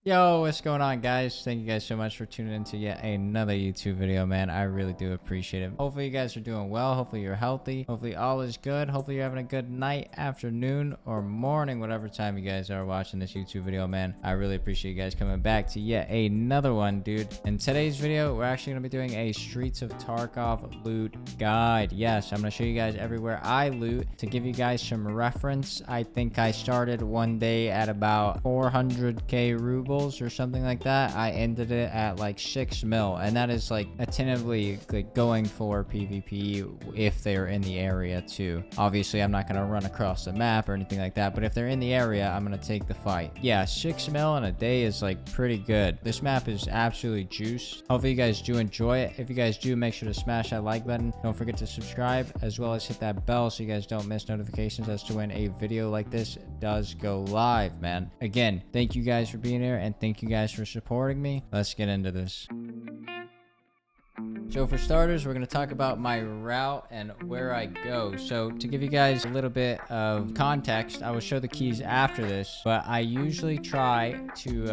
Yo, what's going on, guys? Thank you guys so much for tuning into yet another YouTube video, man. I really do appreciate it. Hopefully you guys are doing well. Hopefully you're healthy. Hopefully all is good. Hopefully you're having a good night, afternoon, or morning, whatever time you guys are watching this YouTube video, man. I really appreciate you guys coming back to yet another one, dude. In today's video, we're actually going to be doing a Streets of Tarkov loot guide. Yes, I'm going to show you guys everywhere I loot to give you guys some reference. I think I started one day at about 400k rubles or something like that. I ended it at like 6 mil, and that is like attentively like going for PvP if they're in the area too. Obviously I'm not going to run across the map or anything like that, but if they're in the area, I'm going to take the fight. Yeah, 6 mil in a day is like pretty good. This map is absolutely juice. Hopefully you guys do enjoy it. If you guys do, make sure to smash that like button. Don't forget to subscribe, as well as hit that bell so you guys don't miss notifications as to when a video like this does go live, man. Again, thank you guys for being here, and thank you guys for supporting me. Let's get into this. So for starters, we're going to talk about my route and where I go. So to give you guys a little bit of context, I will show the keys after this, but I usually try to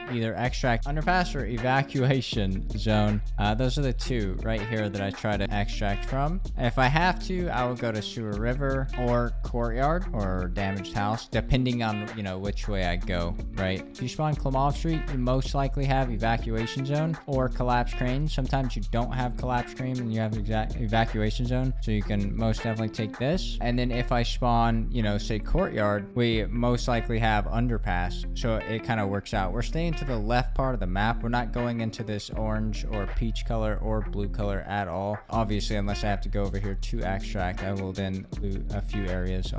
either extract underpass or evacuation zone. Those are the two right here that I try to extract from. If I have to, I will go to sewer river or courtyard or damaged house, depending on, you know, which way I go, right? If you spawn Klimov Street, you most likely have evacuation zone or collapse crane. Sometimes you don't have collapse crane and you have evacuation zone, so you can most definitely take this. And then if I spawn, you know, say courtyard, we most likely have underpass, so it kind of works out. We're staying to the left part of the map. We're not going into this orange or peach color or blue color at all, obviously, unless I have to go over here to extract. I will then loot a few areas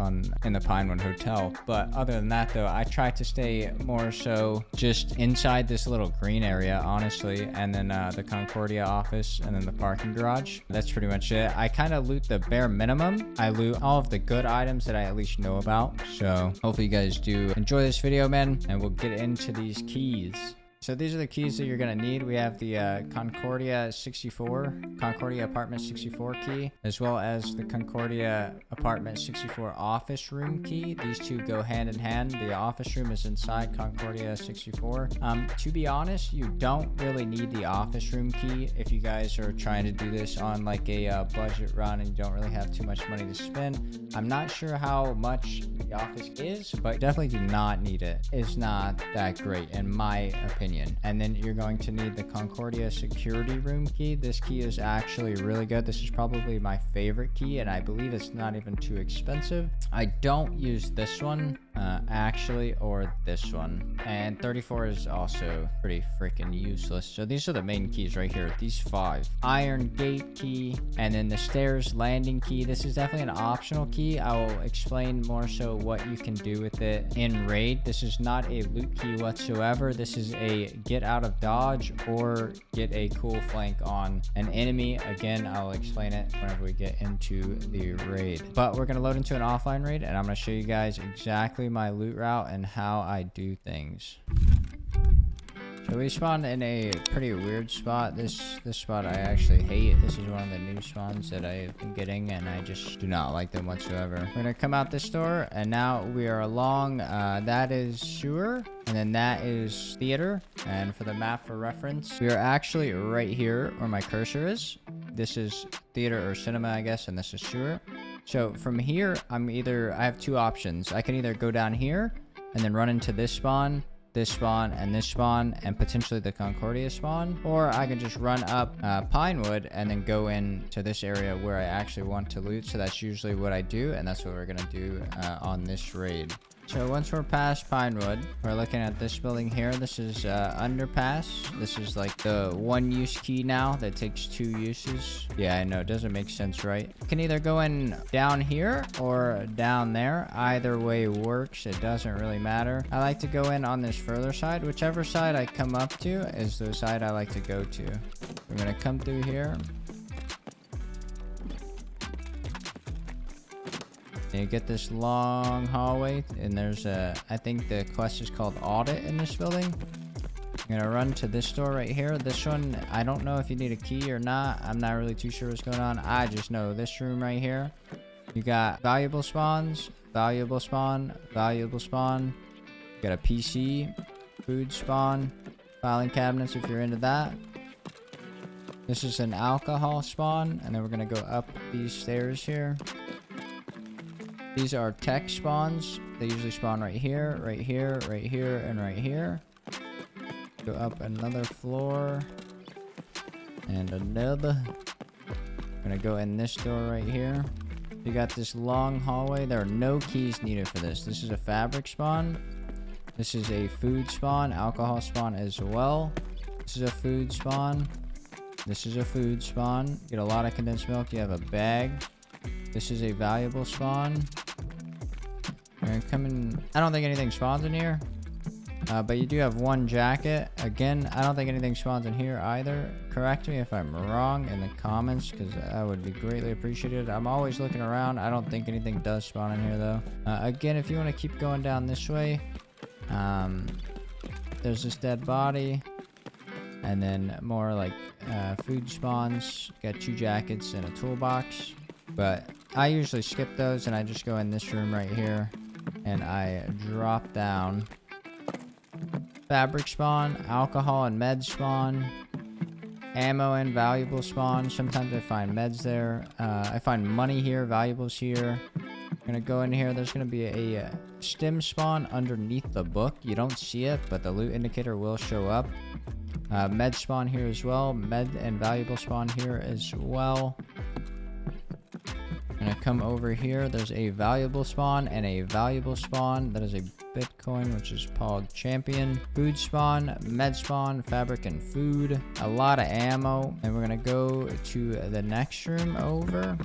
in the Pinewood Hotel, but other than that though, I try to stay more so just inside this little green area, honestly, and then the Concordia office, and then the parking garage. That's pretty much it. I kind of loot the bare minimum. I loot all of the good items that I at least know about. So hopefully you guys do enjoy this video, man, and we'll get into these keys. So these are the keys that you're going to need. We have the Concordia Apartment 64 key, as well as the Concordia Apartment 64 office room key. These two go hand in hand. The office room is inside Concordia 64. To be honest, you don't really need the office room key if you guys are trying to do this on like a budget run and you don't really have too much money to spend. I'm not sure how much the office is, but definitely do not need it. It's not that great in my opinion. And then you're going to need the Concordia security room key. This key is actually really good. This is probably my favorite key, and I believe it's not even too expensive. I don't use this one actually, or this one, and 34 is also pretty freaking useless. So these are the main keys right here, these 5. Iron gate key, and then the stairs landing key. This is definitely an optional key. I will explain more so what you can do with it in raid. This is not a loot key whatsoever. This is a get out of dodge or get a cool flank on an enemy. Again, I'll explain it whenever we get into the raid, but we're going to load into an offline raid, and I'm going to show you guys exactly my loot route and how I do things. So we spawned in a pretty weird spot. This spot I actually hate. This is one of the new spawns that I've been getting, and I just do not like them whatsoever. We're gonna come out this door, and now we are along. That is sewer, and then that is theater. And for the map for reference, we are actually right here where my cursor is. This is theater or cinema, I guess, and this is sewer. So from here, I have two options. I can either go down here and then run into this spawn, and this spawn, and potentially the Concordia spawn, or I can just run up Pinewood and then go into this area where I actually want to loot. So that's usually what I do, and that's what we're gonna do on this raid. So once we're past Pinewood, we're looking at this building here. This is underpass. This is like the one use key now that takes 2 uses. Yeah, I know, it doesn't make sense, right? You can either go in down here or down there. Either way works. It doesn't really matter. I like to go in on this further side. Whichever side I come up to is the side I like to go to. We're gonna come through here. You get this long hallway, and there's I think the quest is called audit in this building. I'm gonna run to this door right here. This one, I don't know if you need a key or not. I'm not really too sure what's going on. I just know this room right here, you got valuable spawns, valuable spawn, valuable spawn. You got a PC, food spawn, filing cabinets if you're into that. This is an alcohol spawn, and then we're gonna go up these stairs here. These are tech spawns. They usually spawn right here, right here, right here, and right here. Go up another floor. And another. I'm gonna go in this door right here. You got this long hallway. There are no keys needed for this. This is a fabric spawn. This is a food spawn, alcohol spawn as well. This is a food spawn. This is a food spawn. Get a lot of condensed milk. You have a bag. This is a valuable spawn. You're gonna come in. I don't think anything spawns in here. But you do have one jacket. Again, I don't think anything spawns in here either. Correct me if I'm wrong in the comments, because I would be greatly appreciated. I'm always looking around. I don't think anything does spawn in here though. Again, if you want to keep going down this way, there's this dead body. And then more like food spawns. Got 2 jackets and a toolbox. But I usually skip those and I just go in this room right here. And I drop down. Fabric spawn, alcohol and med spawn, ammo and valuable spawn. Sometimes I find meds there. I find money here, valuables here. I'm gonna go in here. There's gonna be a stim spawn underneath the book. You don't see it, but the loot indicator will show up. Med spawn here as well. Med and valuable spawn here as well. I'm gonna come over here. There's a valuable spawn and a valuable spawn. That is a Bitcoin, which is called champion. Food spawn, med spawn, fabric and food. A lot of ammo. And we're gonna go to the next room over.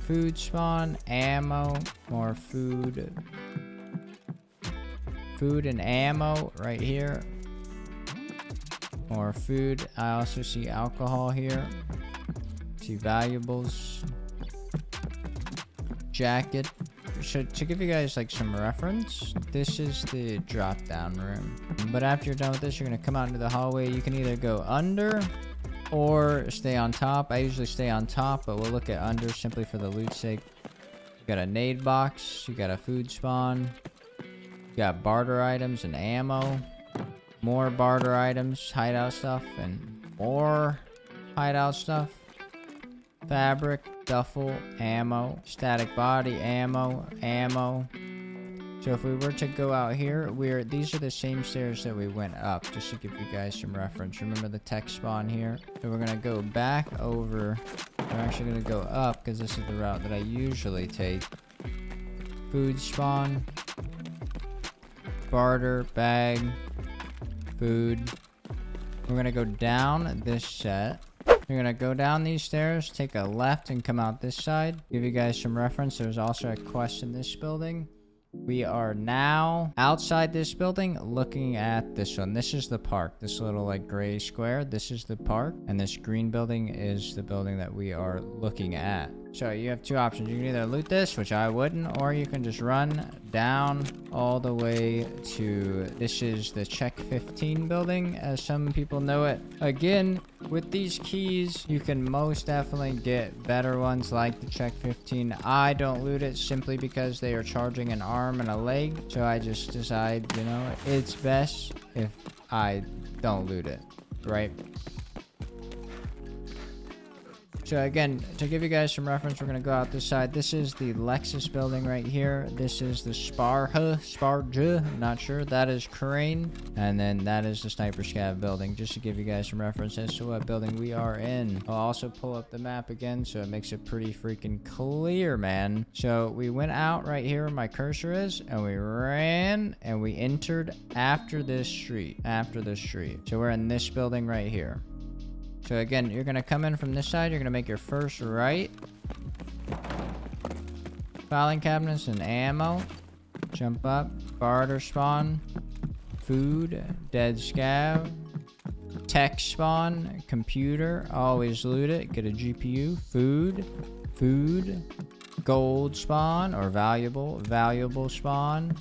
Food spawn, ammo, more food. Food and ammo right here. More food. I also see alcohol here. See valuables. Jacket. So to give you guys like some reference, this is the drop down room. But after you're done with this, you're gonna come out into the hallway. You can either go under or stay on top. I usually stay on top, but we'll look at under simply for the loot sake. You got a nade box, you got a food spawn, you got barter items and ammo, more barter items, hideout stuff, and more hideout stuff. Fabric, duffel, ammo, static body, ammo. So if we were to go out here, these are the same stairs that we went up, just to give you guys some reference. Remember the tech spawn here? So we're gonna go back over. We're actually gonna go up because this is the route that I usually take. Food spawn, barter, bag, food. We're gonna go down this set. You're gonna go down these stairs, take a left, and come out this side. Give you guys some reference. There's also a quest in this building. We are now outside this building looking at this one. This is the park. This little like gray square. This is the park. And this green building is the building that we are looking at. So you have 2 options. You can either loot this, which I wouldn't, or you can just run down all the way to, this is the Check 15 building, as some people know it. Again, with these keys, you can most definitely get better ones like the Check 15. I don't loot it simply because they are charging an arm and a leg. So I just decide, you know, it's best if I don't loot it, right? So again, to give you guys some reference, we're going to go out this side. This is the Lexus building right here. This is the Sparja, I'm not sure. That is Crane. And then that is the Sniper Scav building, just to give you guys some reference as to what building we are in. I'll also pull up the map again, so it makes it pretty freaking clear, man. So we went out right here where my cursor is, and we ran, and we entered after this street. So we're in this building right here. So again, you're going to come in from this side. You're going to make your first right. Filing cabinets and ammo. Jump up. Barter spawn. Food. Dead scav. Tech spawn. Computer. Always loot it. Get a GPU. Food. Gold spawn or valuable spawn.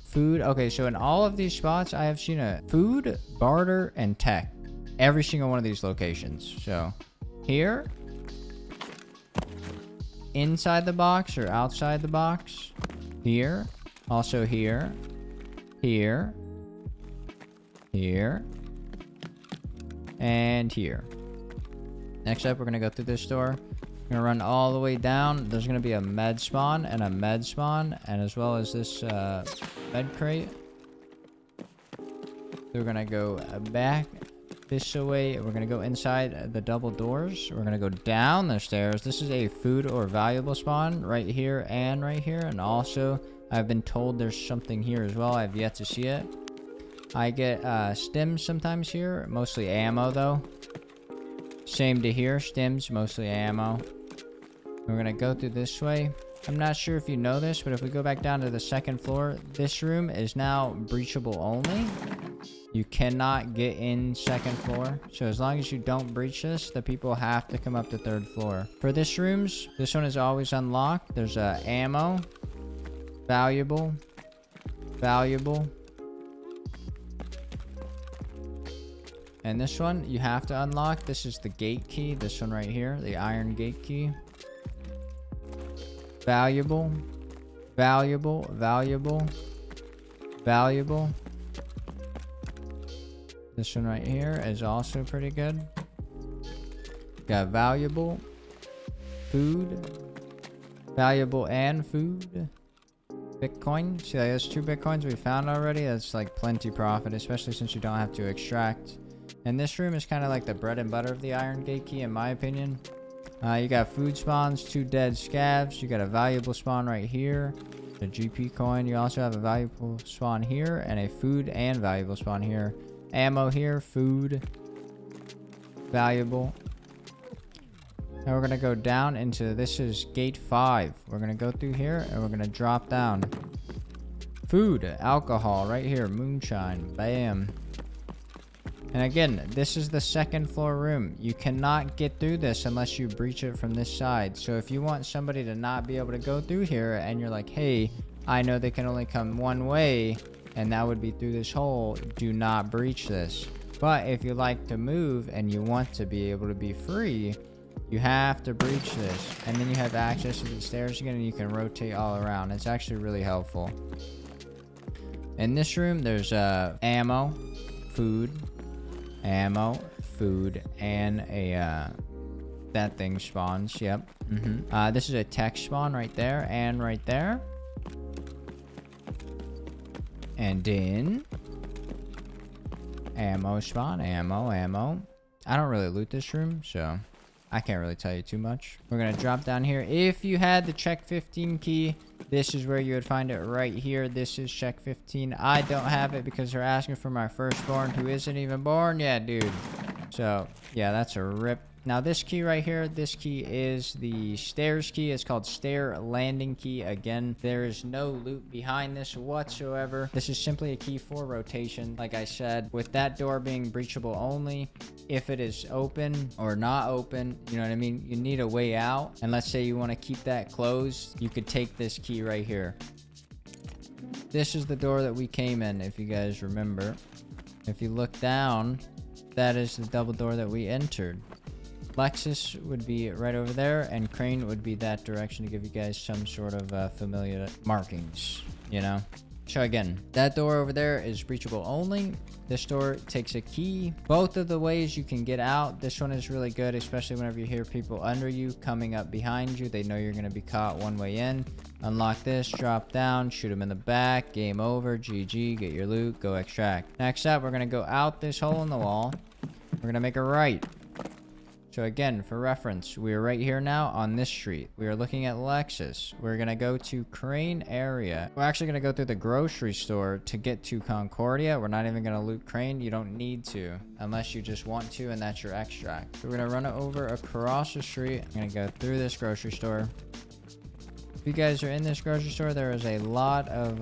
Food. Okay, so in all of these spots, I have seen a food, barter, and tech. Every single one of these locations. So here, inside the box or outside the box, here, also here, here, and here. Next up, we're gonna go through this door. We're gonna run all the way down. There's gonna be a med spawn and a med spawn, and as well as this med crate. We're gonna go back this way. We're gonna go inside the double doors. We're gonna go down the stairs. This is a food or valuable spawn right here and right here. And also, I've been told there's something here as well. I've yet to see it. I get stims sometimes here, mostly ammo though. Same to here, stims, mostly ammo. We're gonna go through this way. I'm not sure if you know this, but if we go back down to the second floor, this room is now breachable only. You cannot get in second floor. So as long as you don't breach this, the people have to come up to third floor. For this rooms, this one is always unlocked. There's ammo, valuable, valuable. And this one, you have to unlock. This is the gate key. This one right here, the iron gate key. Valuable, valuable, valuable, valuable. This one right here is also pretty good. Got valuable, food, valuable and food. Bitcoin. See, there's 2 Bitcoins we found already. That's like plenty profit, especially since you don't have to extract. And this room is kind of like the bread and butter of the iron gate key, in my opinion. You got food spawns, 2 dead scavs. You got a valuable spawn right here, a GP coin. You also have a valuable spawn here and a food and valuable spawn here. Ammo here, food, valuable. Now we're gonna go down into, this is gate 5. We're gonna go through here and we're gonna drop down. Food, alcohol right here, moonshine, bam. And again, this is the second floor room. You cannot get through this unless you breach it from this side. So if you want somebody to not be able to go through here and you're like, hey, I know they can only come one way and that would be through this hole, do not breach this. But if you like to move and you want to be able to be free, you have to breach this. And then you have access to the stairs again and you can rotate all around. It's actually really helpful. In this room, there's ammo, food, ammo, food, and a that thing spawns. Yep. This is a tech spawn right there and right there. And then ammo spawn, ammo. I don't really loot this room, so I can't really tell you too much. We're gonna drop down here. If you had the check 15 key, this is where you would find it right here. This is check 15. I don't have it because they're asking for my firstborn who isn't even born yet, dude. So yeah, that's a rip. Now this key right here, this key is the stairs key. It's called stair landing key. Again, there is no loot behind this whatsoever. This is simply a key for rotation. Like I said, with that door being breachable only, if it is open or not open, you know what I mean? You need a way out. And let's say you want to keep that closed, you could take this key right here. This is the door that we came in, if you guys remember. If you look down, that is the double door that we entered. Lexus would be right over there, and Crane would be that direction to give you guys some sort of familiar markings, you know? So again, that door over there is breachable only. This door takes a key. Both of the ways you can get out. This one is really good, especially whenever you hear people under you coming up behind you. They know you're going to be caught one way in. Unlock this, drop down, shoot them in the back, game over, GG, get your loot, go extract. Next up, we're going to go out this hole in the wall. We're going to make a right. So again, for reference, we are right here now on this street. We are looking at Lexus. We're going to go to Crane area. We're actually going to go through the grocery store to get to Concordia. We're not even going to loot Crane. You don't need to unless you just want to, and that's your extract. So we're going to run it over across the street. I'm going to go through this grocery store. If you guys are in this grocery store, there is a lot of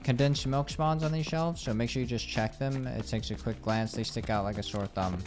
condensed milk spawns on these shelves. So make sure you just check them. It takes a quick glance. They stick out like a sore thumb.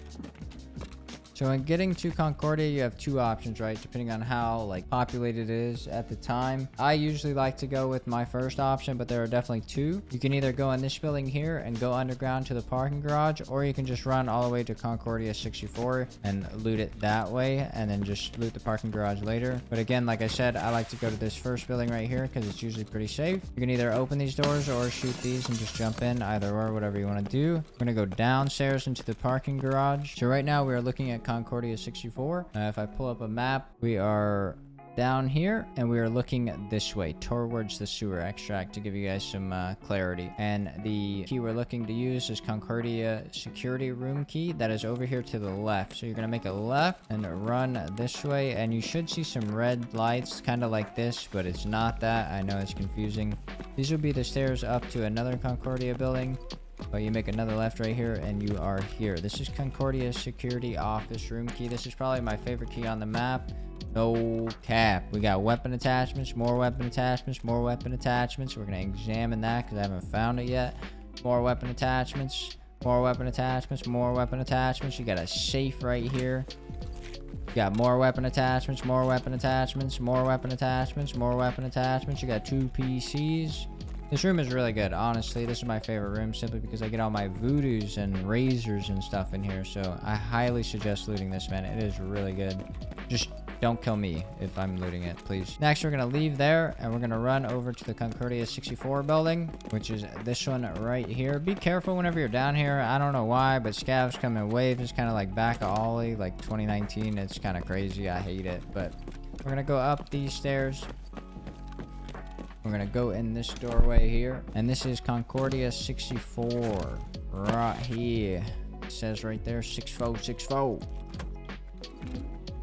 So when getting to Concordia, you have two options, right? Depending on how like populated it is at the time. I usually like to go with my first option, but there are definitely two. You can either go in this building here and go underground to the parking garage, or you can just run all the way to Concordia 64 and loot it that way, and then just loot the parking garage later. But again, like I said, I like to go to this first building right here because it's usually pretty safe. You can either open these doors or shoot these and just jump in, either or, whatever you want to do. We're gonna go downstairs into the parking garage. So right now we are looking at Concordia 64. If I pull up a map, we are down here and we are looking this way towards the sewer extract, to give you guys some clarity. And the key we're looking to use is Concordia security room key. That is over here to the left. So you're gonna make a left and run this way, and you should see some red lights kind of like this, but it's not that. I know it's confusing. These will be the stairs up to another Concordia building. But you make another left right here and you are here. This is Concordia security office room key. This is probably my favorite key on the map. No cap. We got weapon attachments, more weapon attachments, more weapon attachments. We're going to examine that because I haven't found it yet. More weapon attachments, more weapon attachments, more weapon attachments. You got a safe right here. You got more weapon attachments, more weapon attachments, more weapon attachments, more weapon attachments. You got two PCs. This room is really good, honestly. This is my favorite room simply because I get all my voodoos and razors and stuff in here. So I highly suggest looting this, man. It is really good. Just don't kill me if I'm looting it, please. Next, we're going to leave there and we're going to run over to the Concordia 64 building, which is this one right here. Be careful whenever you're down here. I don't know why, but scavs come in waves. It's kind of like back of Ollie, like 2019. It's kind of crazy. I hate it, but we're going to go up these stairs. We're gonna go in this doorway here, and this is Concordia 64 right here. It says right there 6464.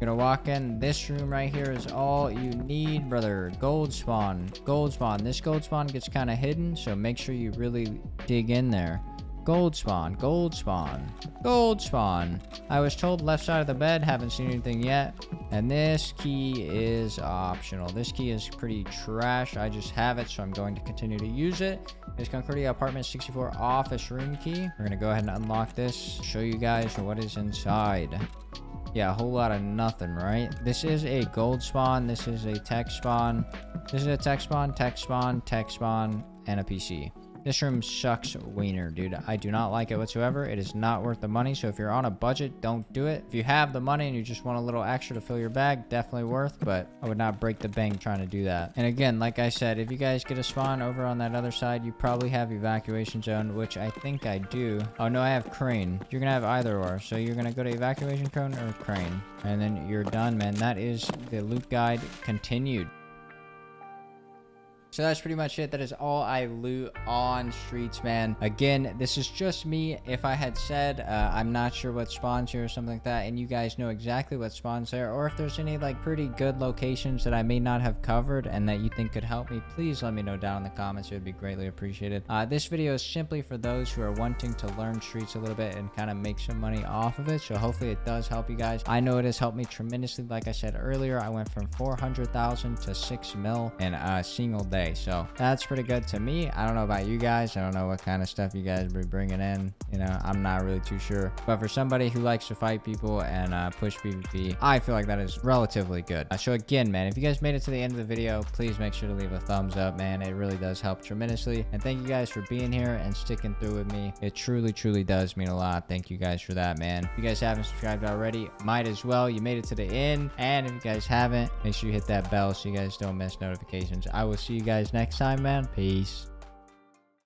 Gonna walk in. This room right here is all you need, brother. Gold spawn, gold spawn. This gold spawn gets kind of hidden, so make sure you really dig in there. Gold spawn, gold spawn, gold spawn. I was told left side of the bed, haven't seen anything yet. And this key is optional. This key is pretty trash. I just have it, so I'm going to continue to use it. It's Concordia Apartment 64 office room key. We're gonna go ahead and unlock this, show you guys what is inside. Yeah, a whole lot of nothing, right? This is a gold spawn. This is a tech spawn. This is a tech spawn, tech spawn, tech spawn, and a PC. This room sucks wiener, dude. I do not like it whatsoever. It is not worth the money. So if you're on a budget, don't do it. If you have the money and you just want a little extra to fill your bag, definitely worth, but I would not break the bank trying to do that. And again, like I said, if you guys get a spawn over on that other side, you probably have evacuation zone, which I think I do. Oh no, I have crane. You're gonna have either or. So you're gonna go to evacuation cone or crane, and then you're done, man. That is the loot guide continued. So that's pretty much it. That is all I loot on streets, man. Again, this is just me. If I had said I'm not sure what spawns here or something like that, and you guys know exactly what spawns there, or if there's any like pretty good locations that I may not have covered and that you think could help me, please let me know down in the comments. It would be greatly appreciated. This video is simply for those who are wanting to learn streets a little bit and kind of make some money off of it. So hopefully it does help you guys. I know it has helped me tremendously. Like I said earlier, I went from 400,000 to 6 mil in a single day. So that's pretty good to me. I don't know about you guys. I don't know what kind of stuff you guys be bringing in. You know, I'm not really too sure. But for somebody who likes to fight people and push PvP, I feel like that is relatively good. So again, man, if you guys made it to the end of the video, please make sure to leave a thumbs up, man. It really does help tremendously. And thank you guys for being here and sticking through with me. It truly, truly does mean a lot. Thank you guys for that, man. If you guys haven't subscribed already, might as well. You made it to the end. And if you guys haven't, make sure you hit that bell so you guys don't miss notifications. I will see you guys next time, man. Peace.